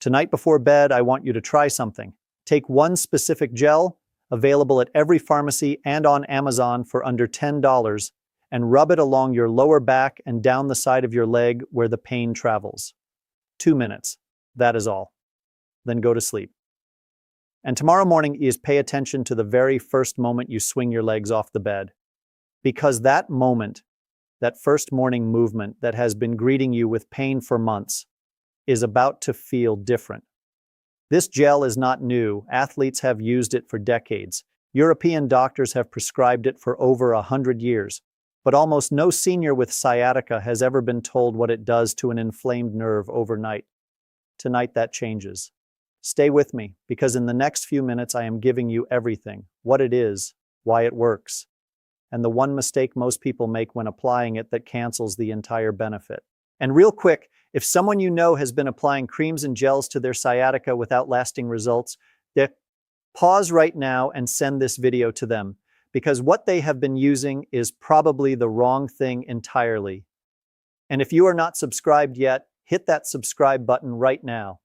Tonight before bed, I want you to try something. Take one specific gel, available at every pharmacy and on Amazon for under $10, and rub it along your lower back and down the side of your leg where the pain travels. 2 minutes. That is all. Then go to sleep. And tomorrow morning is pay attention to the very first moment you swing your legs off the bed. Because that moment, that first morning movement that has been greeting you with pain for months, is about to feel different. This gel is not new. Athletes have used it for decades. European doctors have prescribed it for over 100 years. But almost no senior with sciatica has ever been told what it does to an inflamed nerve overnight. Tonight that changes. Stay with me, because in the next few minutes I am giving you everything, what it is, why it works, and the one mistake most people make when applying it that cancels the entire benefit. And real quick, if someone you know has been applying creams and gels to their sciatica without lasting results, pause right now and send this video to them, because what they have been using is probably the wrong thing entirely. And if you are not subscribed yet, hit that subscribe button right now.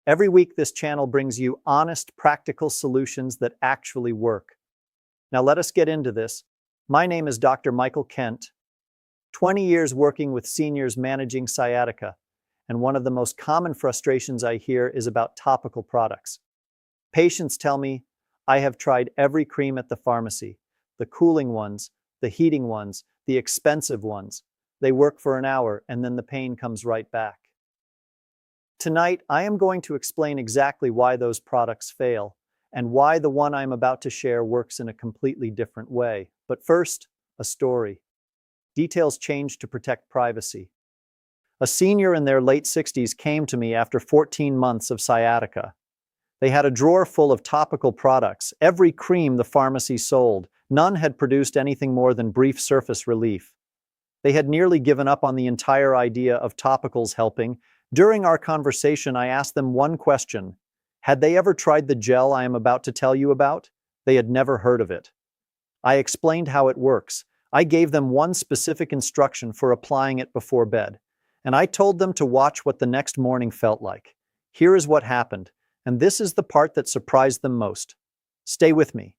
Every week this channel brings you honest, practical solutions that actually work. Now let us get into this. My name is Dr. Michael Kent, 20 years working with seniors managing sciatica, and one of the most common frustrations I hear is about topical products. Patients tell me, I have tried every cream at the pharmacy, the cooling ones, the heating ones, the expensive ones. They work for an hour and then the pain comes right back. Tonight, I am going to explain exactly why those products fail and why the one I'm about to share works in a completely different way. But first, a story. Details change to protect privacy. A senior in their late 60s came to me after 14 months of sciatica. They had a drawer full of topical products, every cream the pharmacy sold. None had produced anything more than brief surface relief. They had nearly given up on the entire idea of topicals helping. During our conversation, I asked them one question. Had they ever tried the gel I am about to tell you about? They had never heard of it. I explained how it works. I gave them one specific instruction for applying it before bed, and I told them to watch what the next morning felt like. Here is what happened, and this is the part that surprised them most. Stay with me.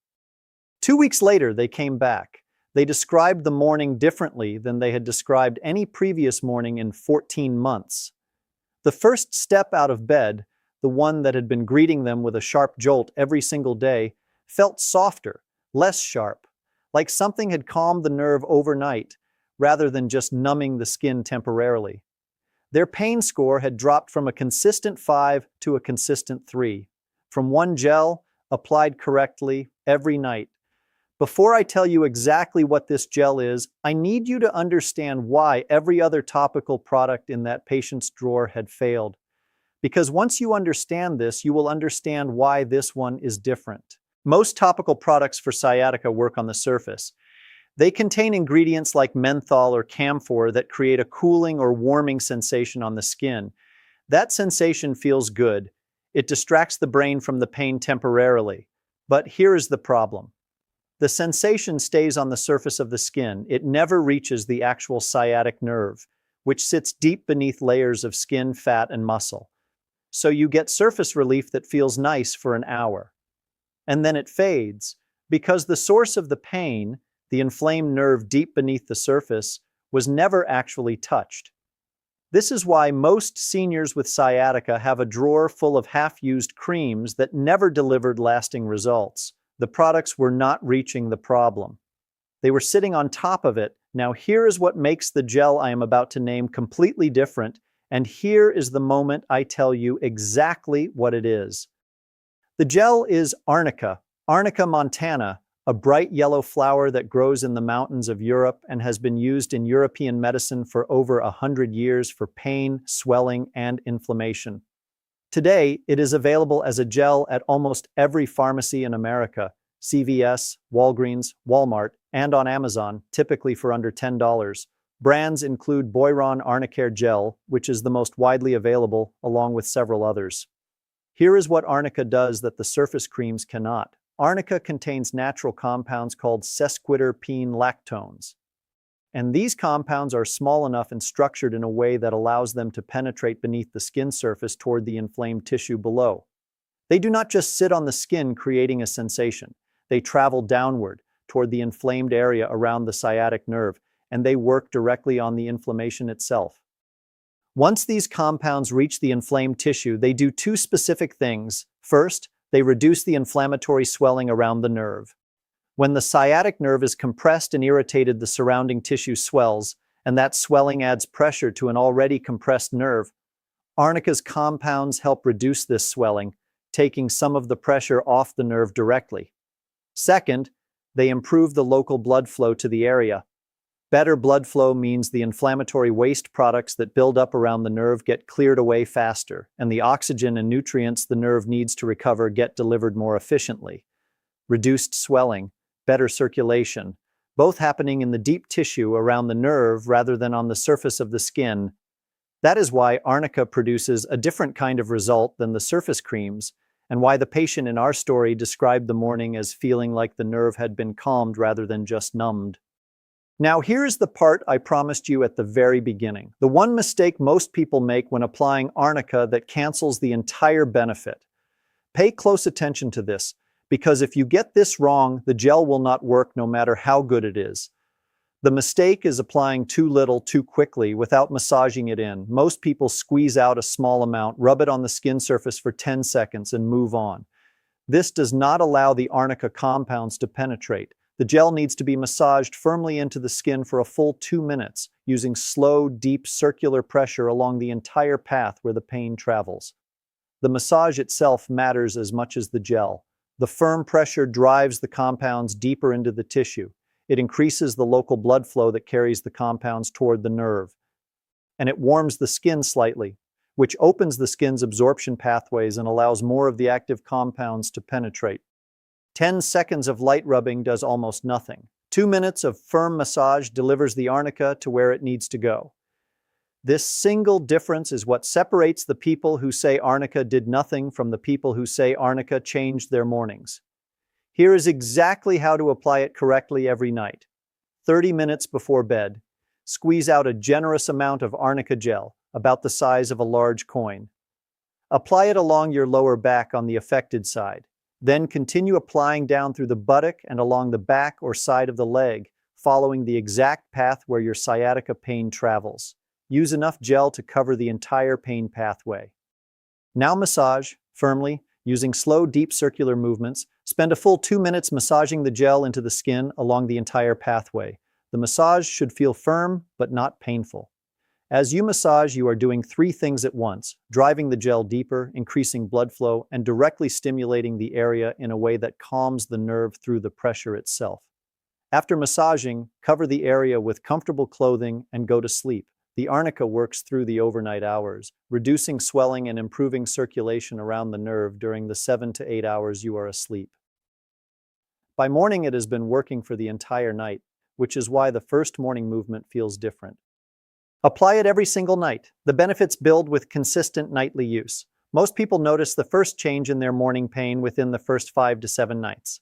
2 weeks later, they came back. They described the morning differently than they had described any previous morning in 14 months. The first step out of bed, the one that had been greeting them with a sharp jolt every single day, felt softer, less sharp, like something had calmed the nerve overnight, rather than just numbing the skin temporarily. Their pain score had dropped from a consistent 5 to a consistent 3, from one gel, applied correctly, every night. Before I tell you exactly what this gel is, I need you to understand why every other topical product in that patient's drawer had failed. Because once you understand this, you will understand why this one is different. Most topical products for sciatica work on the surface. They contain ingredients like menthol or camphor that create a cooling or warming sensation on the skin. That sensation feels good. It distracts the brain from the pain temporarily. But here is the problem. The sensation stays on the surface of the skin. It never reaches the actual sciatic nerve, which sits deep beneath layers of skin, fat, and muscle. So you get surface relief that feels nice for an hour. And then it fades, because the source of the pain, the inflamed nerve deep beneath the surface, was never actually touched. This is why most seniors with sciatica have a drawer full of half-used creams that never delivered lasting results. The products were not reaching the problem. They were sitting on top of it. Now here is what makes the gel I am about to name completely different, and here is the moment I tell you exactly what it is. The gel is Arnica montana, a bright yellow flower that grows in the mountains of Europe and has been used in European medicine for over 100 years for pain, swelling, and inflammation. Today, it is available as a gel at almost every pharmacy in America, CVS, Walgreens, Walmart, and on Amazon, typically for under $10. Brands include Boiron Arnicare Gel, which is the most widely available, along with several others. Here is what Arnica does that the surface creams cannot. Arnica contains natural compounds called sesquiterpene lactones. And these compounds are small enough and structured in a way that allows them to penetrate beneath the skin surface toward the inflamed tissue below. They do not just sit on the skin creating a sensation. They travel downward toward the inflamed area around the sciatic nerve, and they work directly on the inflammation itself. Once these compounds reach the inflamed tissue, they do two specific things. First, they reduce the inflammatory swelling around the nerve. When the sciatic nerve is compressed and irritated, the surrounding tissue swells, and that swelling adds pressure to an already compressed nerve. Arnica's compounds help reduce this swelling, taking some of the pressure off the nerve directly. Second, they improve the local blood flow to the area. Better blood flow means the inflammatory waste products that build up around the nerve get cleared away faster, and the oxygen and nutrients the nerve needs to recover get delivered more efficiently. Reduced swelling, better circulation, both happening in the deep tissue around the nerve rather than on the surface of the skin. That is why Arnica produces a different kind of result than the surface creams, and why the patient in our story described the morning as feeling like the nerve had been calmed rather than just numbed. Now here's the part I promised you at the very beginning. The one mistake most people make when applying Arnica that cancels the entire benefit. Pay close attention to this, because if you get this wrong, the gel will not work no matter how good it is. The mistake is applying too little too quickly without massaging it in. Most people squeeze out a small amount, rub it on the skin surface for 10 seconds, and move on. This does not allow the Arnica compounds to penetrate. The gel needs to be massaged firmly into the skin for a full 2 minutes, using slow, deep circular pressure along the entire path where the pain travels. The massage itself matters as much as the gel. The firm pressure drives the compounds deeper into the tissue. It increases the local blood flow that carries the compounds toward the nerve. And it warms the skin slightly, which opens the skin's absorption pathways and allows more of the active compounds to penetrate. 10 seconds of light rubbing does almost nothing. 2 minutes of firm massage delivers the Arnica to where it needs to go. This single difference is what separates the people who say Arnica did nothing from the people who say Arnica changed their mornings. Here is exactly how to apply it correctly every night. 30 minutes before bed, squeeze out a generous amount of Arnica gel, about the size of a large coin. Apply it along your lower back on the affected side. Then continue applying down through the buttock and along the back or side of the leg, following the exact path where your sciatica pain travels. Use enough gel to cover the entire pain pathway. Now massage, firmly, using slow, deep circular movements. Spend a full 2 minutes massaging the gel into the skin along the entire pathway. The massage should feel firm, but not painful. As you massage, you are doing 3 things at once: driving the gel deeper, increasing blood flow, and directly stimulating the area in a way that calms the nerve through the pressure itself. After massaging, cover the area with comfortable clothing and go to sleep. The Arnica works through the overnight hours, reducing swelling and improving circulation around the nerve during the 7 to 8 hours you are asleep. By morning, it has been working for the entire night, which is why the first morning movement feels different. Apply it every single night. The benefits build with consistent nightly use. Most people notice the first change in their morning pain within the first 5 to 7 nights.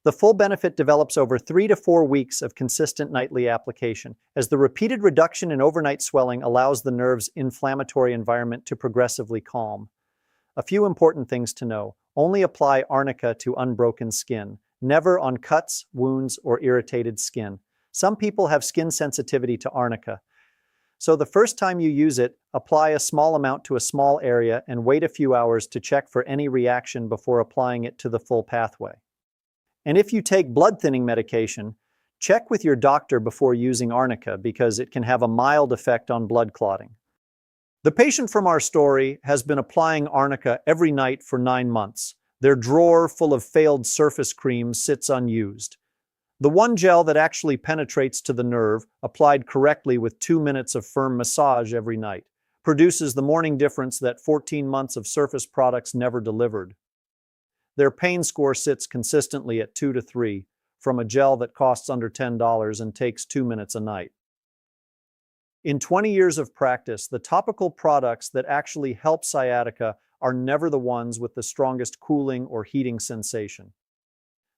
The full benefit develops over 3 to 4 weeks of consistent nightly application, as the repeated reduction in overnight swelling allows the nerve's inflammatory environment to progressively calm. A few important things to know: only apply Arnica to unbroken skin, never on cuts, wounds, or irritated skin. Some people have skin sensitivity to Arnica, so the first time you use it, apply a small amount to a small area and wait a few hours to check for any reaction before applying it to the full pathway. And if you take blood thinning medication, check with your doctor before using Arnica because it can have a mild effect on blood clotting. The patient from our story has been applying Arnica every night for 9 months. Their drawer full of failed surface creams sits unused. The one gel that actually penetrates to the nerve, applied correctly with 2 minutes of firm massage every night, produces the morning difference that 14 months of surface products never delivered. Their pain score sits consistently at 2 to 3 from a gel that costs under $10 and takes 2 minutes a night. In 20 years of practice, the topical products that actually help sciatica are never the ones with the strongest cooling or heating sensation.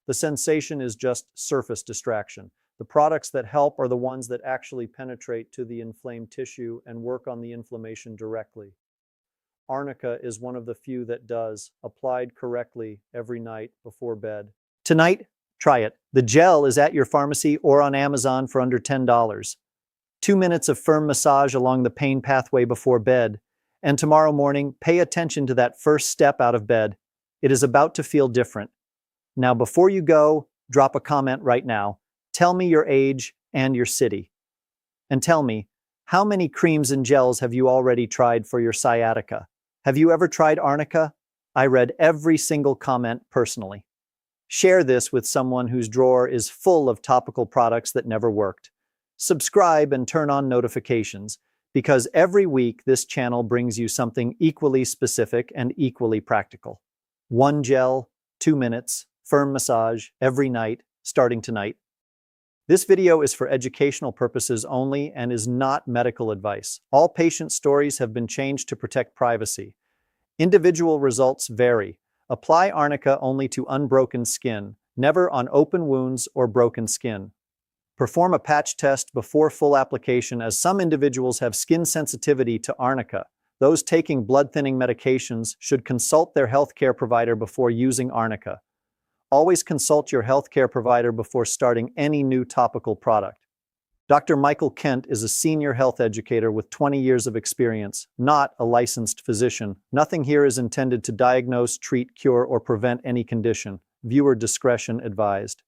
The sensation is just surface distraction. The products that help are the ones that actually penetrate to the inflamed tissue and work on the inflammation directly. Arnica is one of the few that does, applied correctly every night before bed. Tonight, try it. The gel is at your pharmacy or on Amazon for under $10. 2 minutes of firm massage along the pain pathway before bed. And tomorrow morning, pay attention to that first step out of bed. It is about to feel different. Now, before you go, drop a comment right now. Tell me your age and your city. And tell me, how many creams and gels have you already tried for your sciatica? Have you ever tried Arnica? I read every single comment personally. Share this with someone whose drawer is full of topical products that never worked. Subscribe and turn on notifications, because every week this channel brings you something equally specific and equally practical. 1 gel, 2 minutes, firm massage, every night, starting tonight. This video is for educational purposes only and is not medical advice. All patient stories have been changed to protect privacy. Individual results vary. Apply Arnica only to unbroken skin, never on open wounds or broken skin. Perform a patch test before full application, as some individuals have skin sensitivity to Arnica. Those taking blood-thinning medications should consult their healthcare provider before using Arnica. Always consult your healthcare provider before starting any new topical product. Dr. Michael Kent is a senior health educator with 20 years of experience, not a licensed physician. Nothing here is intended to diagnose, treat, cure, or prevent any condition. Viewer discretion advised.